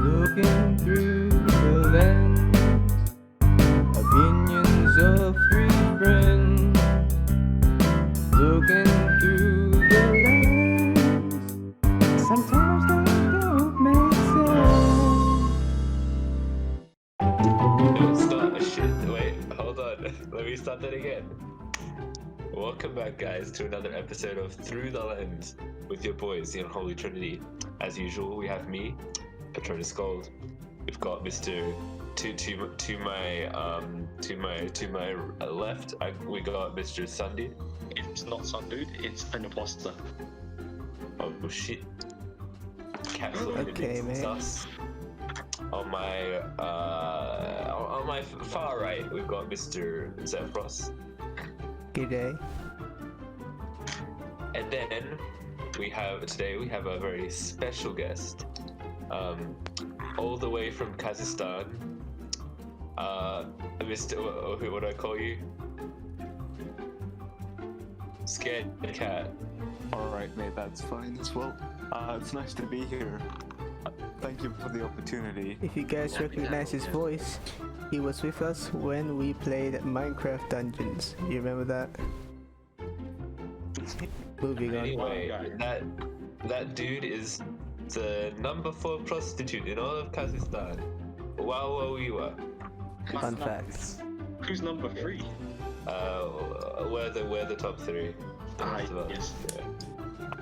Looking through the lens, opinions of three friends. Looking through the lens, sometimes they don't make sense. No, stop. Shit. Wait, hold on. Let me start that again. Welcome back, guys, to another episode of Through the Lens with your boys, the Unholy Trinity. As usual, we have me, Patronus Gold. We've got Mr. To my left. We got Mr. Sunday. It's not Sun Dude, it's an imposter. Oh shit. Capsule Okay, man. sus. On my far right, we've got Mr. Zephyros. Good day. And then we have a very special guest, all the way from Kazakhstan. Mr. What do I call you? Scared cat. Alright, mate, that's fine as well. It's nice to be here. Thank you for the opportunity. If you guys recognize his voice, he was with us when we played Minecraft Dungeons. You remember that? Moving on. Anyway, that dude is the number 4 prostitute in all of Kazakhstan. Wow, we were. Fun facts. Who's number 3? We're the top 3. Yes. Yeah.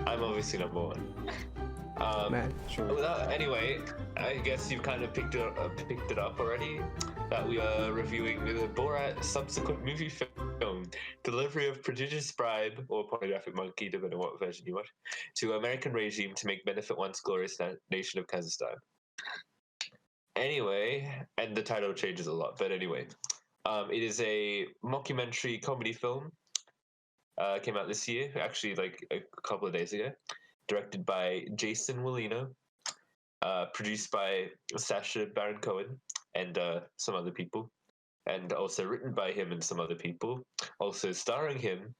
I'm obviously number 1. Man. Sure. Anyway, I guess you've kind of picked it up already. That we are reviewing the Borat subsequent movie film, delivery of prodigious bribe or pornographic monkey, depending on what version you watch, to American regime to make benefit once glorious nation of Kazakhstan. Anyway, and the title changes a lot, but anyway, it is a mockumentary comedy film. Came out this year, actually, like a couple of days ago. Directed by Jason Willino, produced by Sacha Baron Cohen and some other people, and also written by him and some other people, also starring him,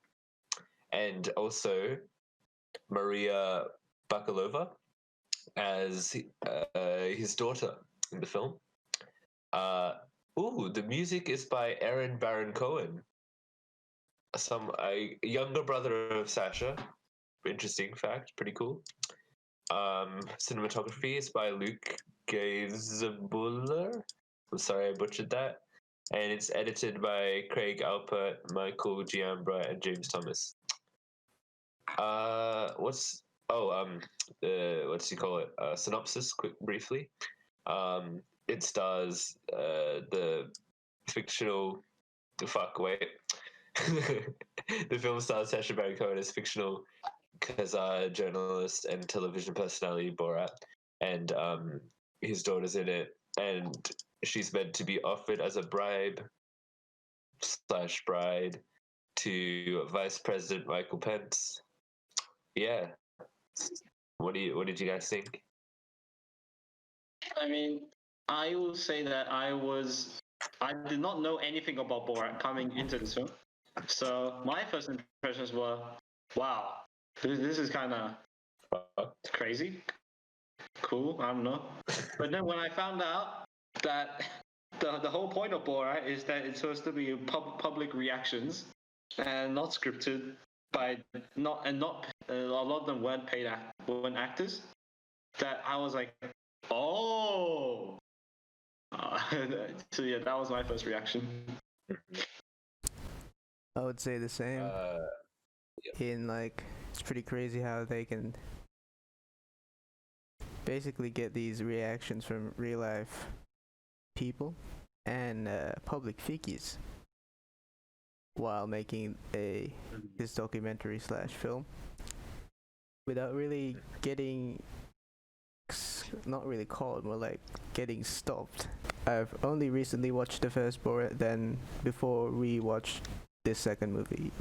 and also Maria Bakalova as his daughter in the film. The music is by Aaron Baron Cohen, a younger brother of Sacha. Interesting fact, pretty cool. Cinematography is by Luke Gazebuller. I'm sorry I butchered that. And it's edited by Craig Alpert, Michael Giambra, and James Thomas. What's he call it? Synopsis, briefly. It stars the fictional. The film stars Sacha Baron Cohen as fictional Kazakh journalist and television personality Borat, and his daughter's in it, and she's meant to be offered as a bride to Vice President Michael Pence. Yeah, what did you guys think? I mean, I will say that I did not know anything about Borat coming into this film. So my first impressions were, wow, this is kind of crazy. Cool, I don't know. But then when I found out that the whole point of Borat is that it's supposed to be public reactions and not scripted a lot of them weren't actors, that I was like, oh. So yeah, that was my first reaction. I would say the same. It's pretty crazy how they can basically get these reactions from real life people and public figures while making this documentary / film without really getting not really caught, more like getting stopped. I've only recently watched the first Borat, then before we watched this second movie.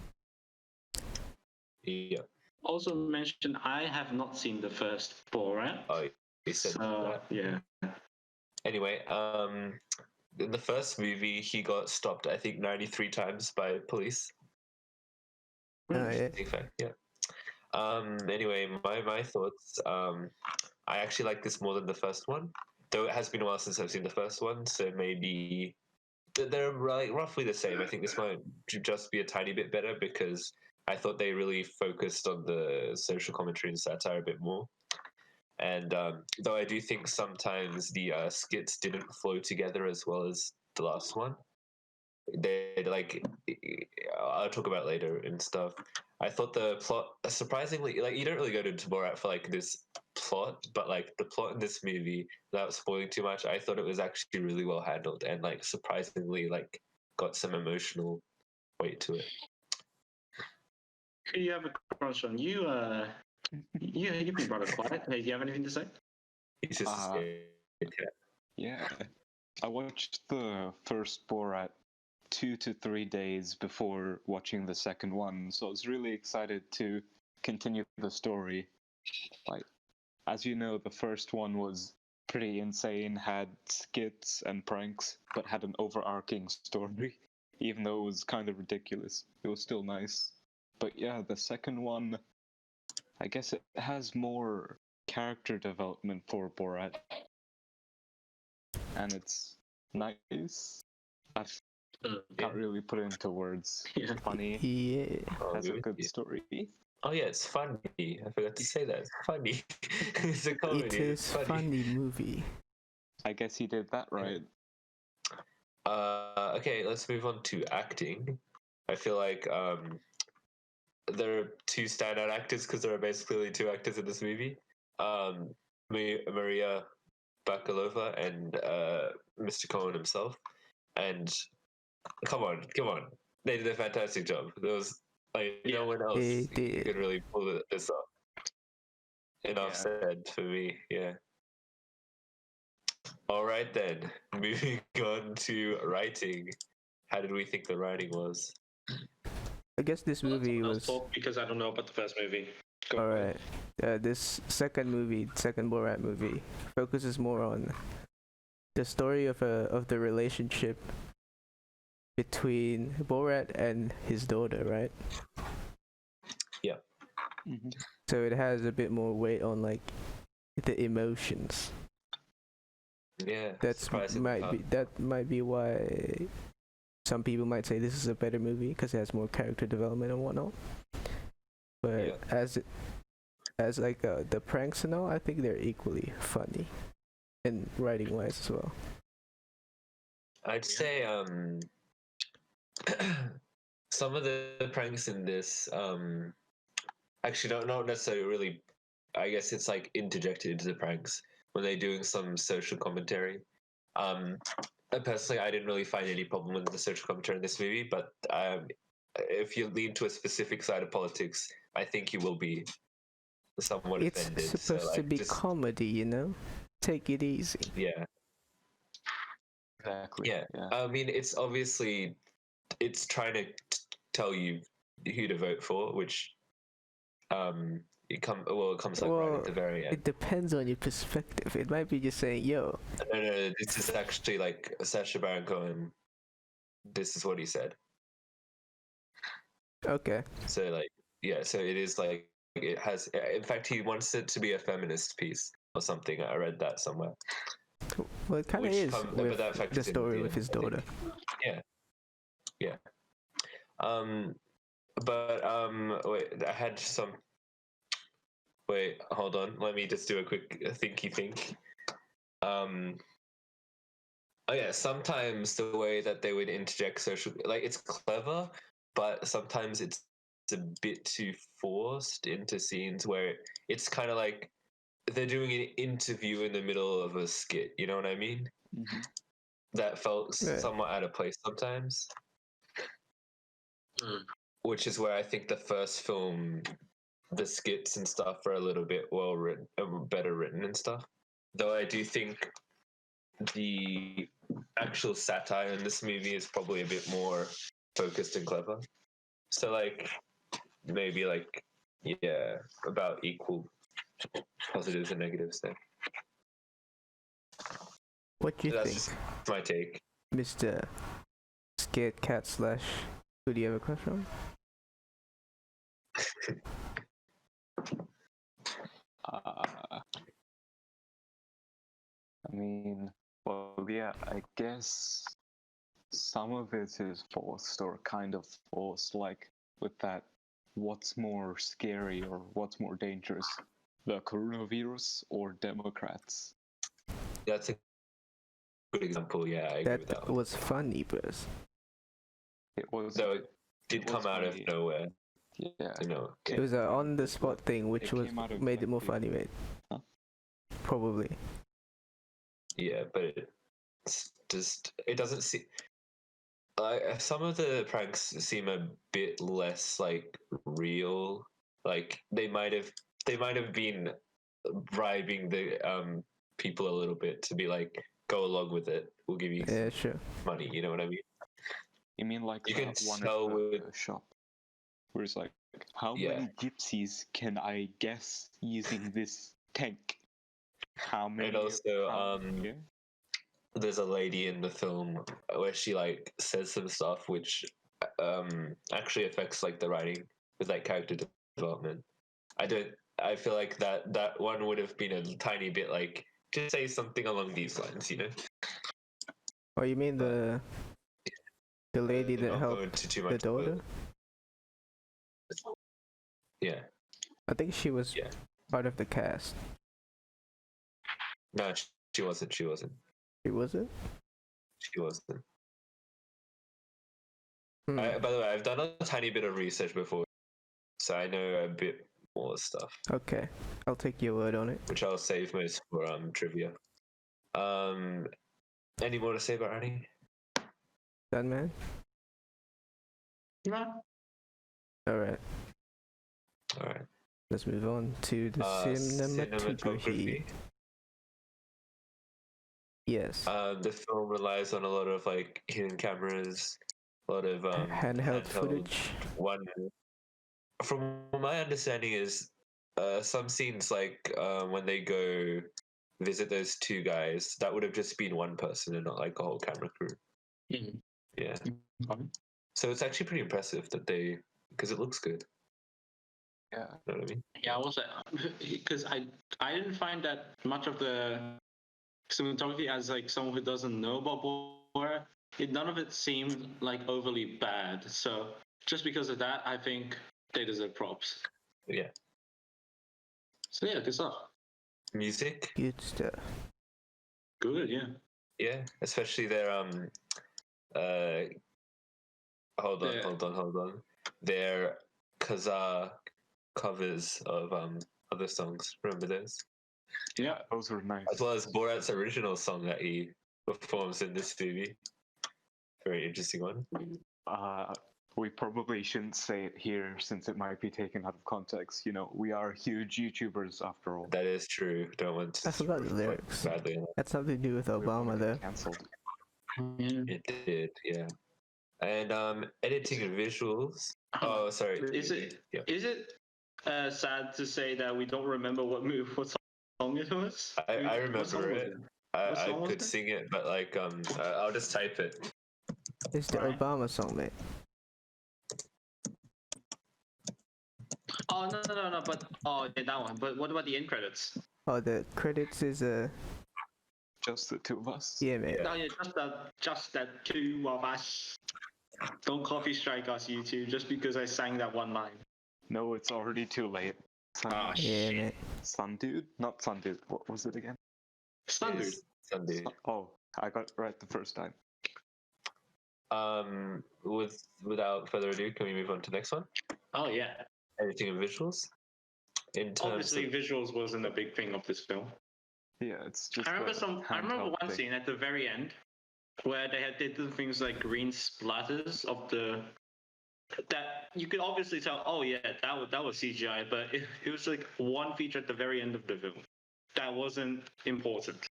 Yeah. Also mentioned, I have not seen the first Borat. Oh, you said that. Yeah. Anyway, in the first movie, he got stopped, I think, 93 times by police. Yeah. Yeah. Anyway, my thoughts. I actually like this more than the first one. though it has been a while since I've seen the first one, so maybe they're like roughly the same. I think this might just be a tiny bit better because I thought they really focused on the social commentary and satire a bit more. And though I do think sometimes the skits didn't flow together as well as the last one, they like I'll talk about later and stuff. I thought the plot surprisingly like you don't really go to Borat for like this plot, but like the plot in this movie, without spoiling too much, I thought it was actually really well handled and like surprisingly like got some emotional weight to it. Who do you have a crush on? You've been rather quiet. Hey, do you have anything to say? It's just Yeah, I watched the first Borat 2 to 3 days before watching the second one, so I was really excited to continue the story. Like, as you know, the first one was pretty insane, had skits and pranks, but had an overarching story. Even though it was kind of ridiculous, it was still nice. But yeah, the second one, I guess it has more character development for Borat, and it's nice. I can't really put it into words. Yeah. Funny, Yeah. has a good story. Oh yeah, it's funny. I forgot to say that. It's funny. It's a comedy. It is It's funny movie. I guess he did that right. Okay, let's move on to acting. I feel like there are two standout actors because there are basically only two actors in this movie. Maria Bakalova and Mr. Cohen himself. And come on, they did a fantastic job. There was like no one else They did. could really pull this off. Enough said for me, yeah. All right then, moving on to writing. How did we think the writing was? I guess this movie was because I don't know about the first movie. all right. This second Borat movie, focuses more on the story of the relationship between Borat and his daughter, right? Yeah. Mm-hmm. So it has a bit more weight on like the emotions. Yeah, That might be why some people might say this is a better movie because it has more character development and whatnot. But as like the pranks and all, I think they're equally funny, and writing wise as well. I'd say some of the pranks in this actually not necessarily really. I guess it's like interjected into the pranks when they're doing some social commentary. Personally, I didn't really find any problem with the social commentary in this movie, but if you lean to a specific side of politics, I think you will be somewhat offended. It's supposed to be comedy, you know? Take it easy. Yeah. Exactly. Yeah. I mean, it's obviously it's trying to tell you who to vote for, which it comes like right at the very end. It depends on your perspective. It might be just saying, "Yo." No. This is actually like Sacha Baron Cohen. This is what he said. Okay. So like, yeah. So it is like it has. In fact, he wants it to be a feminist piece or something. I read that somewhere. Well, it kind of is with the story with his daughter. Yeah. Yeah. But wait, I had some. Wait, hold on. Let me just do a quick thinky think. Oh yeah, sometimes the way that they would interject social, like it's clever, but sometimes it's a bit too forced into scenes where it's kind of like they're doing an interview in the middle of a skit. You know what I mean? Mm-hmm. That felt somewhat out of place sometimes. Which is where I think the first film, the skits and stuff are a little bit well written, better written and stuff. Though I do think the actual satire in this movie is probably a bit more focused and clever. So like maybe like about equal positives and negatives there. What do you That's think, just my take. Mr. Scared Cat / who do you have a crush on? I mean, well, yeah, I guess some of it is forced or kind of forced, like with that what's more scary or what's more dangerous, the coronavirus or Democrats? That's a good example. Yeah, I agree with that That one. was funny, bros. It was. So it did It come was out of funny. nowhere, Yeah. you know. It was an on the spot But thing, which it was came out of made it more left funny, field. mate. Huh? Probably. Yeah, but it's just it doesn't seem like some of the pranks seem a bit less like real. Like they might have been bribing the people a little bit to be like go along with it. We'll give you Yeah, sure. money. You know what I mean? You mean like You that can one tell at the with shop, where it's like, how Yeah. many gypsies can I guess using this tank? How many? and also yeah. there's a lady in the film where she like says some stuff which actually affects like the writing with like character development. I feel like that one would have been a tiny bit like just say something along these lines, you know. Oh, you mean But- the lady to that not go helped into too the much daughter? Yeah. I think she was Yeah. part of the cast. No, she wasn't. She wasn't? She wasn't. Hmm. By the way, I've done a tiny bit of research before, so I know a bit more stuff, Okay, I'll take your word on it. which I'll save most for trivia. Any more to say about Annie? Done, man? No. Alright, All right. let's move on to the cinematography. Yes. The film relies on a lot of like hidden cameras, a lot of handheld footage. One, from my understanding, is some scenes like when they go visit those two guys, that would have just been one person and not like a whole camera crew. Mhm. Yeah. Okay. So it's actually pretty impressive that because it looks good. Yeah. You know what I mean? Yeah, I was because I didn't find that much of the cinematography as like someone who doesn't know about Borat. None of it seemed like overly bad. So just because of that, I think they deserve props. Yeah. So yeah, good stuff. Music. Good stuff. Good, yeah. Yeah, especially their uh hold Yeah. on. Their Kazaa covers of other songs. Remember those? Yeah. Those were nice. As well as Borat's original song that he performs in this movie. Very interesting one. We probably shouldn't say it here since it might be taken out of context. You know, we are huge YouTubers after all. That is true. Don't want to I forgot the reflect lyrics. badly on That's something to do with We're gonna Obama, get though. cancelled. Yeah. it. It did, yeah. And editing and visuals. Oh, sorry. Is it Yeah. is it sad to say that we don't remember what song it was? I What song remember was it. What I song was could it? sing it, but like I'll just type it. It's the Right. Obama song, mate. Oh no! But yeah, that one. But what about the end credits? Oh, the credits is Just the two of us. yeah, mate. Yeah. No, yeah, just that two of us. Don't copy strike us, YouTube, just because I sang that one line. No, it's already too late. Ah, Yeah, shit. mate. Sun Dude? Not Sun Dude. What was it again? Standard. Yes, Sunday. Oh, I got it right the first time. Without further ado, can we move on to the next one? Oh yeah. Editing and visuals. In terms Obviously, of visuals wasn't a big thing of this film. Yeah, it's just. I remember handheld one thing. scene at the very end where they did things like green splatters of the that you could obviously tell. Oh yeah, that was CGI, but it was like one feature at the very end of the film that wasn't important.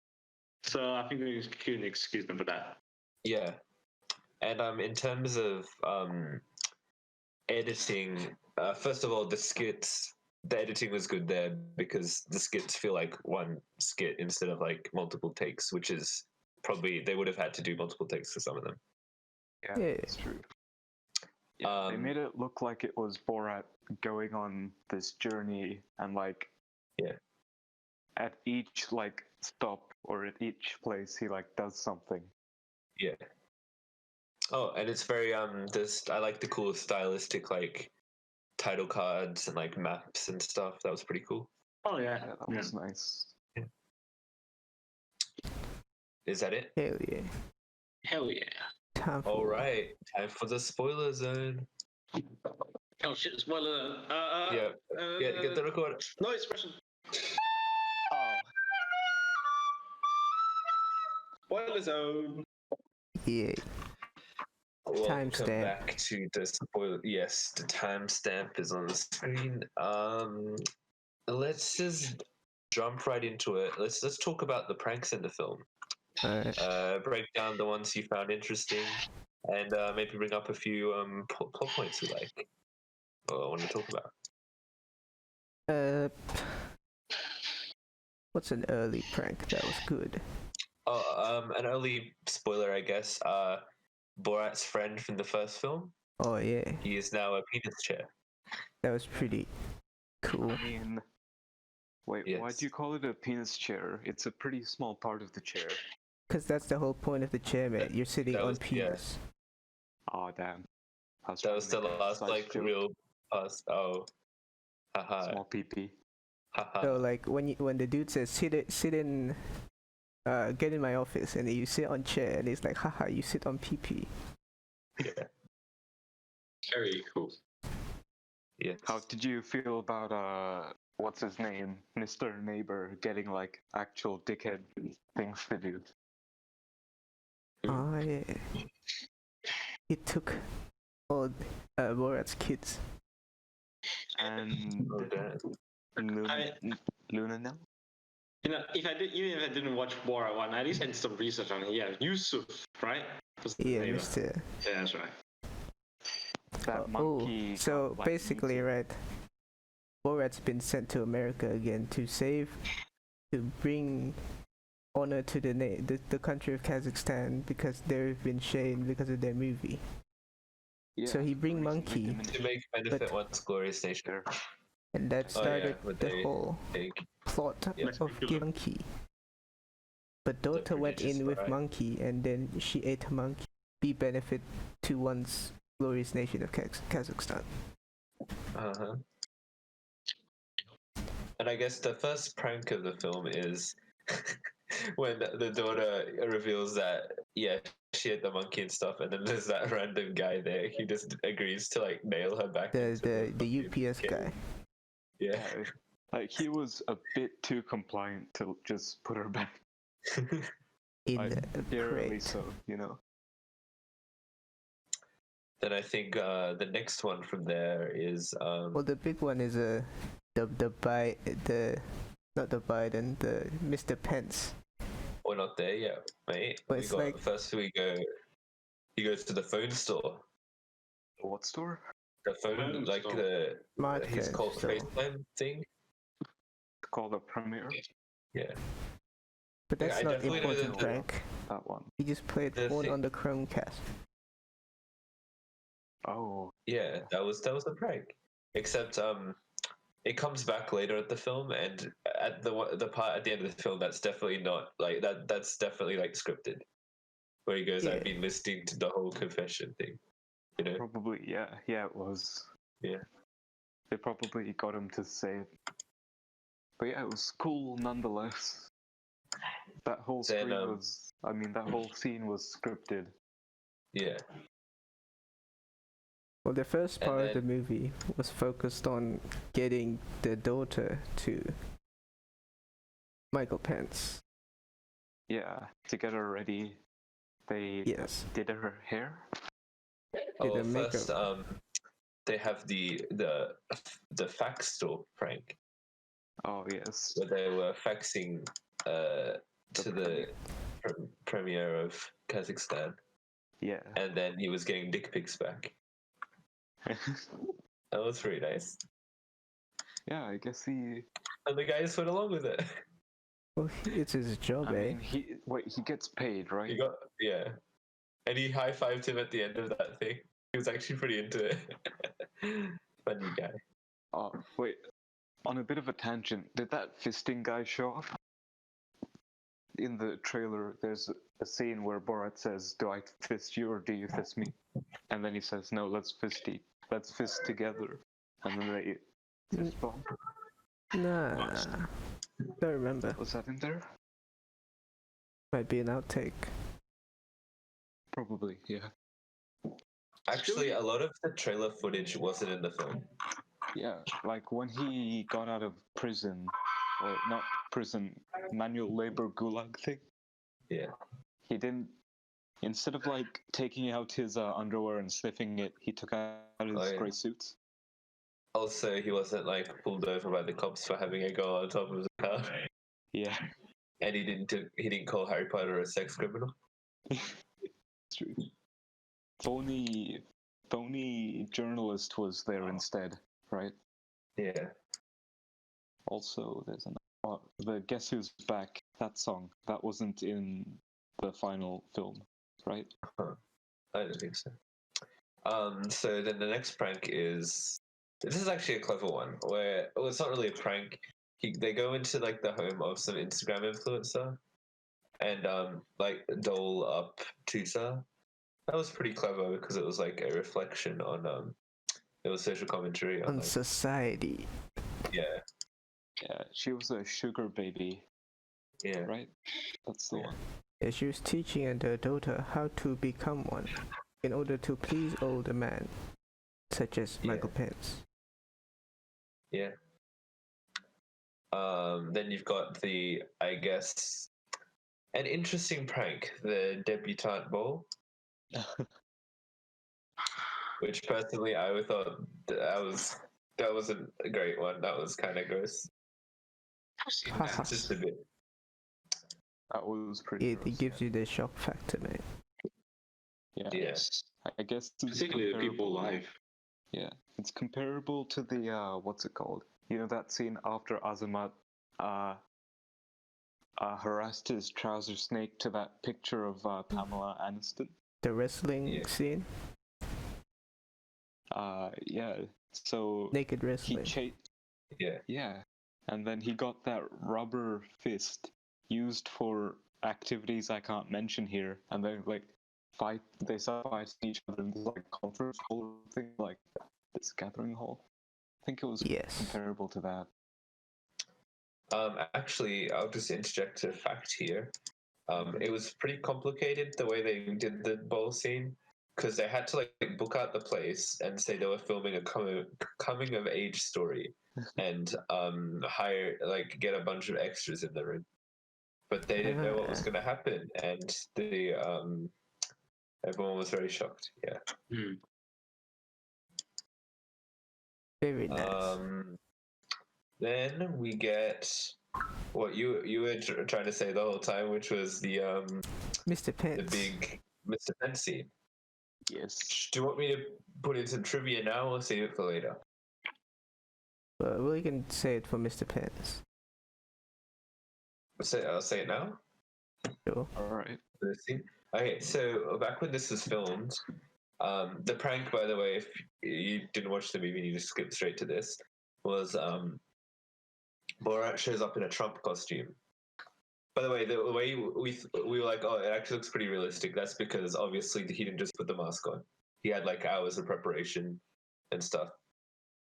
So I think we can excuse them for that. yeah, and in terms of editing, first of all, the skits. The editing was good there because the skits feel like one skit instead of like multiple takes, which is probably they would have had to do multiple takes for some of them. Yeah, Yeah. it's true. Yeah, they made it look like it was Borat going on this journey, and like, Yeah. at each like stop or at each place he like does something. Yeah. Oh, and it's very this I like the cool stylistic like title cards and like maps and stuff. That was pretty cool. Oh yeah. Yeah, that was nice. Is that it? Hell yeah. Hell yeah. Time for All right, time for the spoiler zone. Oh shit, spoiler. Yeah, get the record. No expression. Oh, Spoiler zone. Yeah. Welcome Timestamp. back to the spoiler. Yes, the timestamp is on the screen. Let's just jump right into it. Let's talk about the pranks in the film. Alright. Break down the ones you found interesting, and maybe bring up a few plot points you like or want to talk about. What's an early prank that was good? An early spoiler, I guess. Borat's friend from the first film. Oh yeah, He is now a penis chair. that was pretty cool. I mean, wait, why Yes. do you call it a penis chair? It's a pretty small part of the chair. Cause that's the whole point of the chair, man. You're sitting that on was- yeah. penis. Oh damn. I That was the trying to make a last side like joke. real pass. Oh, haha, Small pee-pee. haha. So like when the dude says sit in, get in my office, and then you sit on chair, and it's like haha, you sit on PP. Yeah. Very cool. Yes. How did you feel about what's his name, Mr. Neighbor, getting like actual dickhead things to do? Oh yeah. He took all Borat's kids. And Oh, damn. Luna now? You know, even if I didn't watch Borat one, I at least did some research on it. Yeah, Yusuf, right? Was the Yeah, neighbor. Mr. Yeah, that's right. That monkey. So got, like, basically, eaten. right? Borat's been sent to America again to bring honor to the country of Kazakhstan because they've been shamed because of their movie. Yeah, So he bring recently Monkey, diminished. To make benefit But- once glorious nation. There. and that Oh, yeah, started with the the- whole Big. plot Yeah. of giving Monkey. But daughter went prodigious in with variety. Monkey, and then she ate Monkey. Be benefit to once glorious nation of Kazakhstan. Uh-huh. And I guess the first prank of the film is when the daughter reveals that, yeah, she had the monkey and stuff, and then there's that random guy there. He just agrees to like nail her back into The fucking UPS cage. guy. Yeah. Yeah, like he was a bit too compliant to just put her back. In Like, the barely crate. so, you know. Then I think the next one from there is Well, the big one is not the Biden, the Mr. Pence. we're not there yet, mate. But We it's got like- first he goes to the phone store. What store? The phone, Phone like store. the his Smartphone called store. FaceTime thing. Called the premiere. Yeah. But Yeah, that's I not definitely know important that prank. That one. He just played The phone thing- on the Chromecast. Oh, Yeah, that was a prank. Except it comes back later at the film, and at the part at the end of the film, that's definitely not like that. That's definitely like scripted, where he goes, Yeah. "I've been listening to the whole confession thing," you know. probably, yeah. Yeah, it was. Yeah. They probably got him to say it. But yeah, it was cool nonetheless. That whole Then, that whole scene was scripted. Yeah. Well, the first And part of the then- movie was focused on getting the daughter to Michael Pence. Yeah, to get her ready, they Yes. did her hair. Oh, the makeup. first, they have the fax store prank Oh yes. where they were faxing to the premier of Kazakhstan, Yeah. and then he was getting dick pics back. That was pretty nice. Yeah, I guess he. And the guy just went along with it. Well, it's his job, I eh? mean, he gets paid, right? He got and he high fived him at the end of that thing. He was actually pretty into it. Funny guy. Oh wait, on a bit of a tangent, did that fisting guy show up? in the trailer, there's a scene where Borat says, "Do I fist you or do you fist me?" And then he says, "No, let's fist together." And then they fist bump. Nah, don't remember. Was that in there? Might be an outtake. Probably, yeah. Actually, a lot of the trailer footage wasn't in the film. Yeah, like when he got out of prison, or not prison, manual labor gulag thing, Yeah. he didn't, instead of like taking out his underwear and sniffing it, he took out his yeah. grey suits. Also, he wasn't like pulled over by the cops for having a girl on top of the car, Yeah, and he didn't call Harry Potter a sex criminal. it's true. Phony journalist was there instead, right? Yeah. Also, there's the Guess Who's Back, that song, that wasn't in the final film, right? I don't think so. So then the next prank is, this is actually a clever one where, well, it's not really a prank. They go into like the home of some Instagram influencer and like doll up Tusa. That was pretty clever because it was like a reflection on it was social commentary on On like, society. yeah, Yeah, she was a sugar baby, yeah, right? That's the one. Yeah, she was teaching her daughter how to become one in order to please older men, such as Michael Pence. yeah. Then you've got the, I guess, an interesting prank, the debutante ball, which personally I thought that wasn't a great one. That was kind of gross. Haha. Just a bit. That was pretty It gross, gives you the shock factor, mate. yeah. Yes. I guess it's Particularly the people live. Yeah, it's comparable to the what's it called? You know that scene after Azamat harassed his trouser snake to that picture of Pamela Aniston? The wrestling scene, Yeah. So naked he wrestling. Yeah. And then he got that rubber fist used for activities I can't mention here, and then like they start fighting each other in this like conference hall thing, like this gathering hall. I think it was Yes. comparable to that. Actually, I'll just interject a fact here. It was pretty complicated the way they did the bowl scene because they had to like book out the place and say they were filming a coming of age story and get a bunch of extras in the room, but they didn't know what was going to happen, and the everyone was very shocked. Yeah. Very nice. Then we get what you were trying to say the whole time, which was the Mr. Pence. the big Mr. Pence scene. Yes. Do you want me to put in some trivia now or save it for later? Well, we can say it for Mr. Pence. I'll say it now. Sure. All right. Okay, so back when this was filmed, the prank, by the way, if you didn't watch the movie and you just skipped straight to this, was Borat shows up in a Trump costume. By the way, the way we were like, oh, it actually looks pretty realistic. That's because obviously he didn't just put the mask on. He had like hours of preparation and stuff.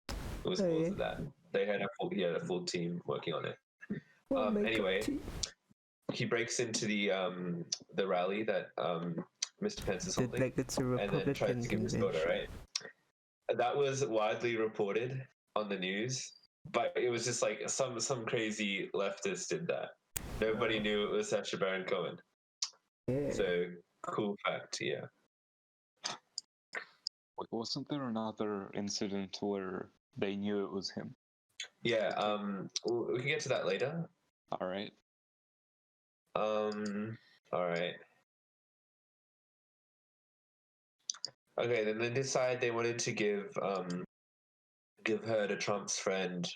It was more than that. He had a full team working on it. Anyway, he breaks into the rally that Mr. Pence is holding, Like it's a Republican and then tries to give his photo, right? That was widely reported on the news, but it was just like some crazy leftist did that. Nobody knew it was Sacha Baron Cohen. Yeah. So cool fact, yeah. Wait, wasn't there another incident where they knew it was him? Yeah, we can get to that later. All right. All right. Okay, then they decide they wanted to give her to Trump's friend,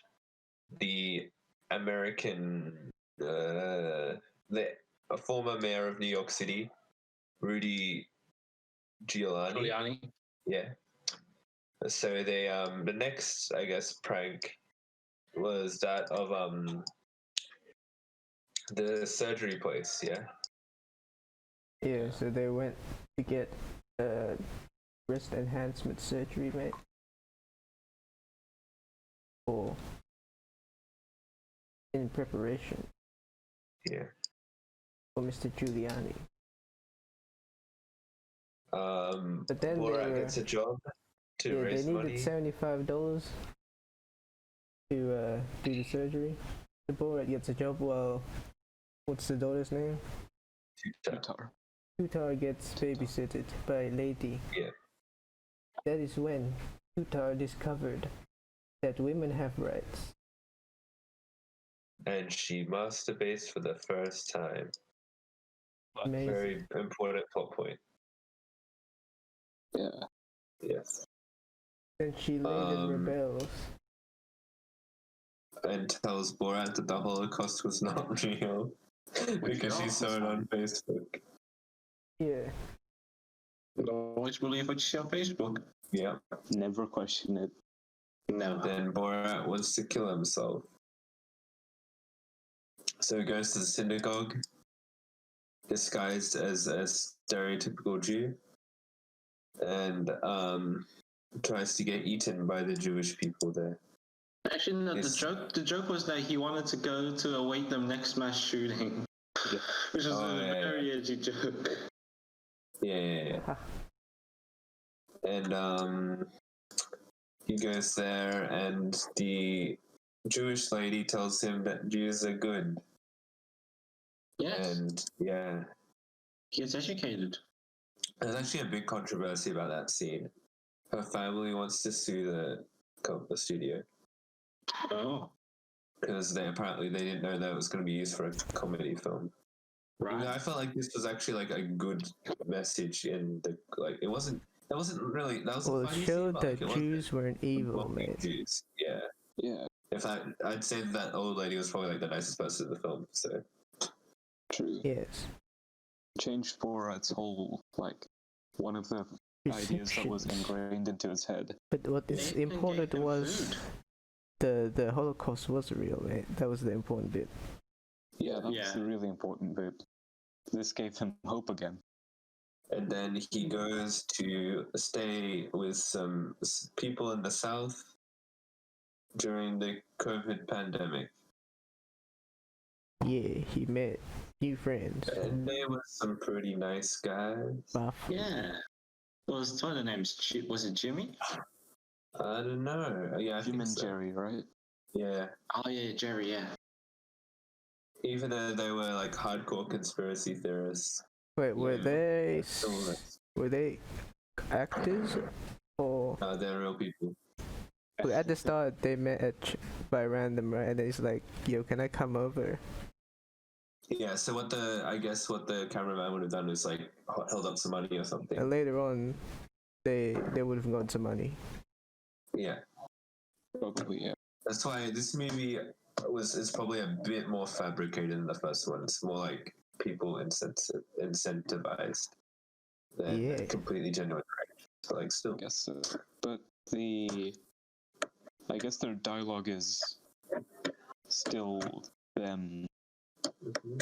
the American, a former mayor of New York City, Rudy Giuliani. Yeah. So they the next, I guess, prank was that of The surgery place, yeah. Yeah, so they went to get breast enhancement surgery, mate. Or in preparation Yeah. for Mr. Giuliani. But then Borat gets a job to they raise needed money. $75 to do the surgery. The Borat gets a job while what's the daughter's name? Guitar. Tutar gets babysitted by a lady. Yeah. That is when Tutar discovered that women have rights. And she masturbates for the first time. Amazing. Very important plot point. Yeah. Yes. Then she later rebels. And tells Borat that the Holocaust was not real because she saw it on Facebook. Yeah. Always believe what you see on Facebook. Yeah. Never question it. No. Then Borat wants to kill himself. So he goes to the synagogue, disguised as a stereotypical Jew, and tries to get eaten by the Jewish people there. Actually, no. Yes. The joke was that he wanted to go to await them next mass shooting, which is a very edgy joke. Yeah. And he goes there, and the Jewish lady tells him that Jews are good. Yes, And yeah, he's educated. there's actually a big controversy about that scene. Her family wants to sue the studio Oh, because they didn't know that it was going to be used for a comedy film. right. I felt like this was actually like a good message in the it wasn't. That wasn't really. That was. Well, a it funny showed scene, that but Jews weren't evil, mocking mate. Jews. Yeah. Yeah. In fact, I'd say that old lady was probably like the nicest person in the film. So True. Yes. Changed Borat's whole, one of the ideas that was Perceptions. ingrained into his head. But what is Nathan important gave him was food. the Holocaust was real, mate. That was the important bit. Yeah, that was Yeah. the really important bit. This gave him hope again. and then he goes to stay with some people in the South during the COVID pandemic. Yeah, he met new friends. And they were some pretty nice guys. Buff. Yeah. What are the names? Was it Jimmy? I don't know. Yeah, I Jim think and so. Jerry, right? Yeah. Oh yeah, Jerry. Yeah. Even though they were like hardcore conspiracy theorists. Wait, were Yeah. they Still, were they actors or? they're real people. Well, at the start they met by random, right? And it's like, yo, can I come over? Yeah, so what the cameraman would have done was like held up some money or something. And later on, they would have got some money. Yeah. Probably, yeah. That's why this movie is probably a bit more fabricated than the first one. It's more like people incentivized than Yeah. completely genuine. But like still. I guess so. But I guess their dialogue is still them. Mhm.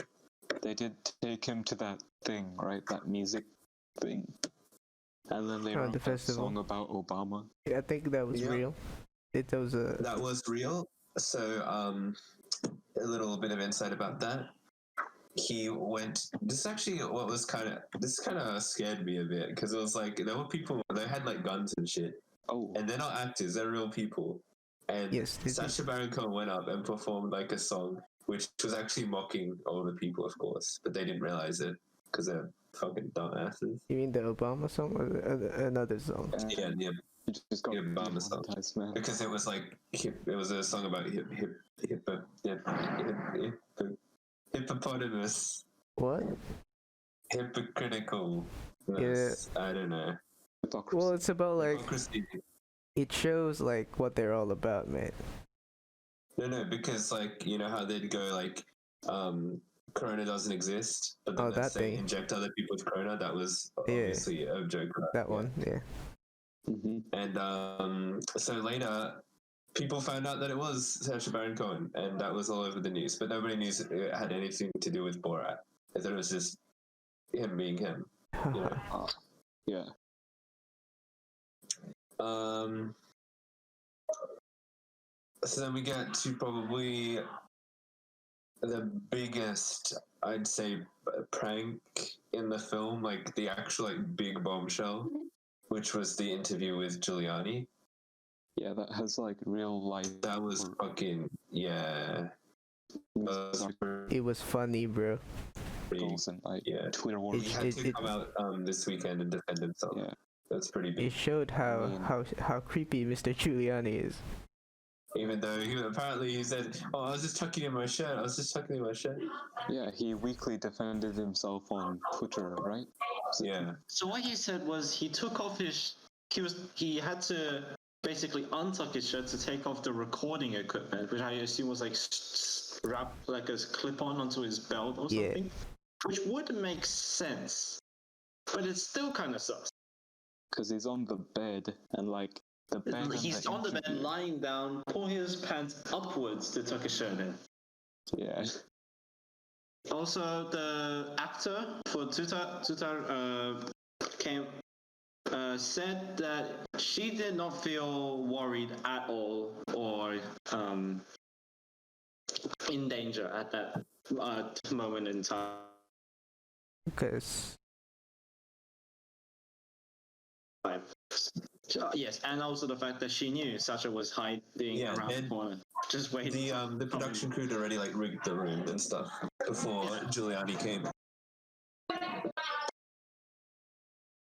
They did take him to that thing, right? That music thing. And then they Oh, wrote the that festival. song about Obama. Yeah, I think that was Yeah. real. It was a. That was real. So a little bit of insight about that. He went. This actually this kind of scared me a bit because it was like there were people. They had like guns and shit, Oh, and they're not actors. They're real people. And Yes, they did. Sacha Baron Cohen went up and performed like a song, which was actually mocking all the people, of course, but they didn't realize it because they're fucking dumbasses. You mean the Obama song or another song? Yeah. you just got Yeah, Obama song. demonetized, man. Because it was like it was a song about hippopotamus, What? hypocritical. Yeah. I don't know. Hypocrisy. Well, it's about like Hypocrisy. it shows like what they're all about, man. No, because like you know how they'd go like, Corona doesn't exist, but then Oh, they'd that say thing. inject other people with Corona. That was Yeah. obviously a joke. That Yeah. one, yeah. Mm-hmm. And so later, people found out that it was Sacha Baron Cohen, and that was all over the news. But nobody knew it had anything to do with Borat. I thought it was just him being him. You know. Yeah. So then we get to probably the biggest, I'd say, prank in the film, like the actual like big bombshell, which was the interview with Giuliani. Yeah, that has like real life. That was fucking It was funny, bro. and like Twitter wars. He had to come out this weekend and defend himself. Yeah, that's pretty big. It showed how creepy Mr. Giuliani is. Even though he said, "Oh, I was just tucking in my shirt. Yeah, he weekly defended himself on Twitter, right? Yeah. So what he said was he took off he had to basically untuck his shirt to take off the recording equipment, which I assume was like wrapped like a clip-on onto his belt or something, which would make sense, but it's still kind of sus. Because he's on the bed and like the bed. He's on the bed lying down, pull his pants upwards to tuck his shirt in. Yeah. Also, the actor for Tutar said that she did not feel worried at all or in danger at that moment in time. Because yes, and also the fact that she knew Sacha was hiding around the corner, just waiting. The production crew had already like rigged the room and stuff before Giuliani came.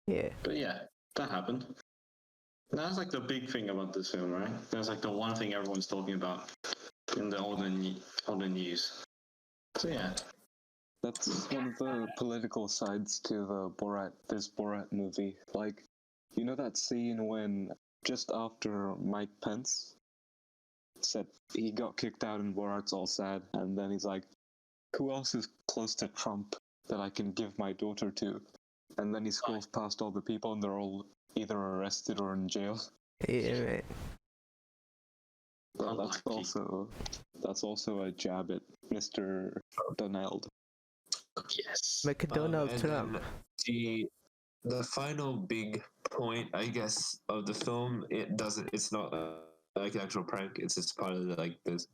Yeah. But yeah, that happened. That's like the big thing about this film, right? That's like the one thing everyone's talking about in all the news. So yeah. That's one of the political sides to this Borat movie. Like, you know that scene when just after Mike Pence said he got kicked out and Borat's all sad, and then he's like, who else is close to Trump that I can give my daughter to? And then he scrolls past all the people and they're all either arrested or in jail. Yeah, man. Well, that's also a jab at Mr. Donald. Yes. Like Donald Trump. The final big point, I guess, of the film, it's not like an actual prank. It's just part of this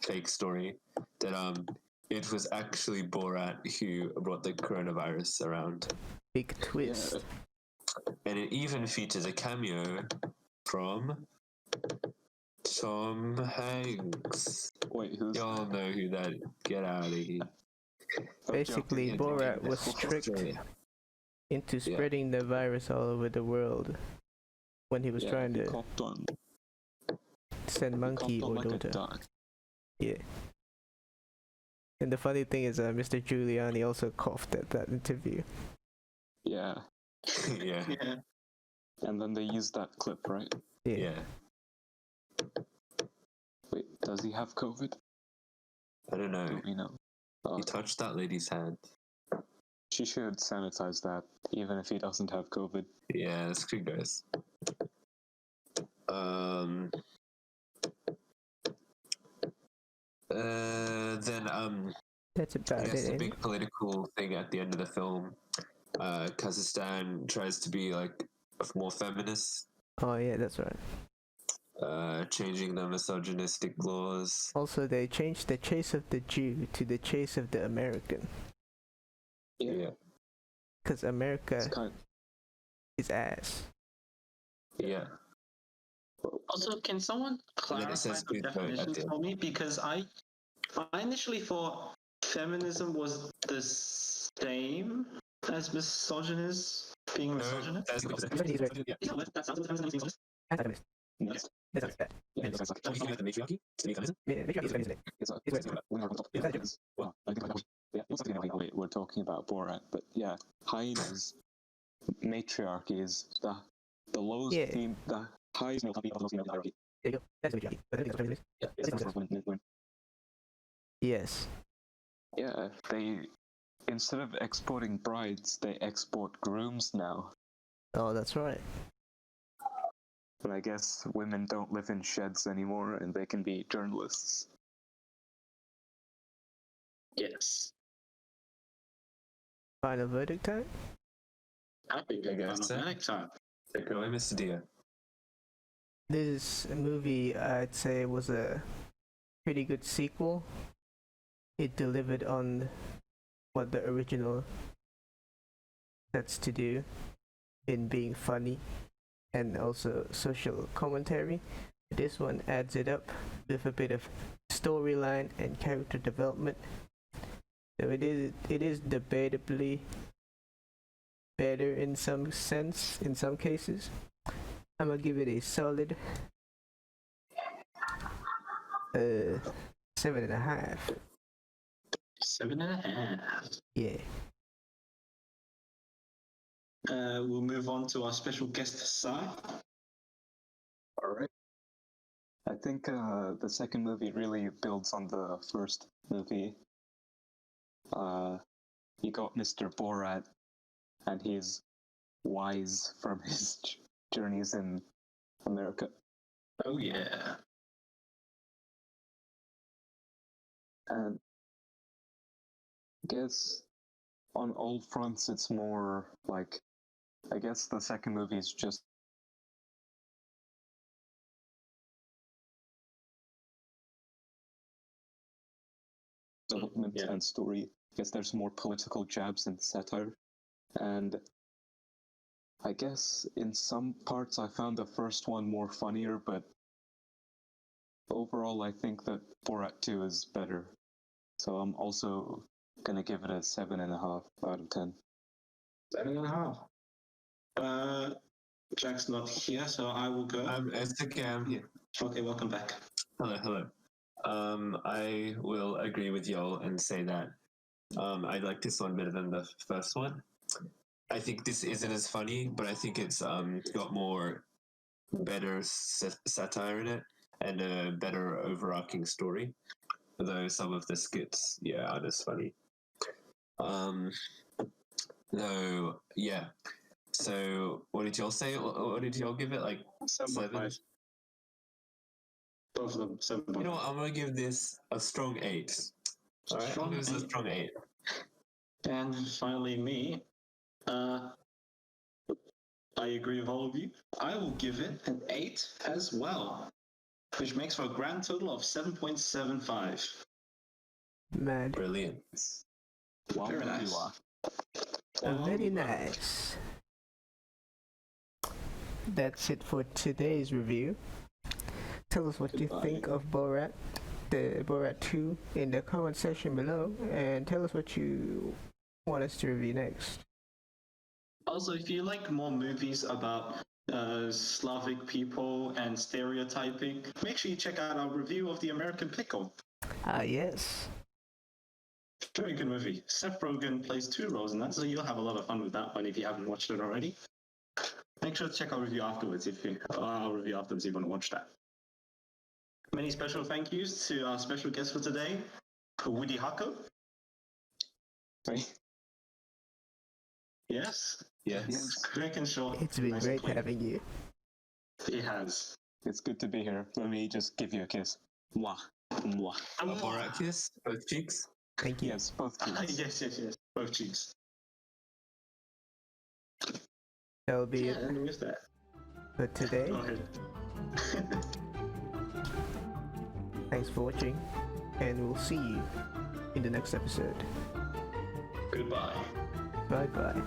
fake story that it was actually Borat who brought the coronavirus around. Big twist. Yeah. And it even features a cameo from Tom Hanks. Wait, who's Y'all know who that is. Get out of here. Basically, Borat was tricked into spreading the virus all over the world when he was trying to send monkey or daughter. Yeah. And the funny thing is, Mr. Giuliani also coughed at that interview. Yeah. Yeah. And then they used that clip, right? Yeah. Wait, does he have COVID? I don't know. Do we know? He touched that lady's hand. She should sanitize that, even if he doesn't have COVID. Yeah, that's good, guys. Then that's about I guess it. the big political thing at the end of the film, Kazakhstan tries to be like more feminist. Oh yeah, that's right. Changing the misogynistic laws. Also, they changed the chase of the Jew to the chase of the American. Yeah. Because America is ass. Yeah. Also, can someone clarify the definition for me? Because I initially thought feminism was the same as misogynist, being misogynist. That sounds like feminism. Anti-feminist. Yes. That sounds bad. Yeah, it sounds like the matriarchy. It's feminism. Yeah, matriarchy is feminism. We're talking about Borat, but yeah, hyenas, matriarchy is the lowest theme, the highest male people, the lowest female hierarchy. There you go. That's matriarchy. But I think that's feminism. Yeah, Yes. yeah, they instead of exporting brides, they export grooms now. Oh, that's right. But I guess women don't live in sheds anymore and they can be journalists. Yes. Final verdict time? Happy I guess so. next time. Take it away, Mr. Dia. This movie, I'd say, was a pretty good sequel. It delivered on what the original sets to do in being funny and also social commentary. This one adds it up with a bit of storyline and character development. So it is debatably better in some sense, in some cases. I'm gonna give it a solid 7.5. 7.5. Yeah. We'll move on to our special guest, Sai. All right. I think the second movie really builds on the first movie. You got Mr. Borat, and he's wise from his journeys in America. Oh yeah. And I guess on all fronts, it's more like, I guess the second movie is just development and story. I guess there's more political jabs and satire. And I guess in some parts I found the first one more funnier, but overall I think that Borat 2 is better. So I'm also gonna give it a 7.5 out of 10. 7.5. Jack's not here, so I will go. It's okay, I'm here. Okay, welcome back. Hello. I will agree with y'all and say that I like this one better than the first one. I think this isn't as funny, but I think it's got more better satire in it and a better overarching story. Though some of the skits, aren't as funny. No, yeah. So, what did y'all say? What did y'all give it? Like 7? Both of them 7. You know what? I'm gonna give this a strong 8. All right, I'll give this a strong 8. And finally, me. I agree with all of you. I will give it an 8 as well, which makes for a grand total of 7.75. Mad. Brilliant. Wow, Very nice. Very nice. That's it for today's review. Tell us what you think of Borat, the Borat 2 in the comment section below, and tell us what you want us to review next. Also, if you like more movies about Slavic people and stereotyping, make sure you check out our review of The American Pickle. Yes. Very good movie. Seth Rogen plays 2 roles in that, so you'll have a lot of fun with that one if you haven't watched it already. Make sure to check our review afterwards if you want to watch that. Many special thank yous to our special guest for today, Woody Hako. Sorry. Yes. Yes. Quick and short. It's been nice great and clean. having you. It has. It's good to be here. Let me just give you a kiss. Mwah. Mwah. A Borat kiss, both cheeks. Thank you. Yes, both cheeks. Yes. Both cheeks. That'll be it And with that. for today. Go ahead. Thanks for watching, and we'll see you in the next episode. Goodbye. Bye bye.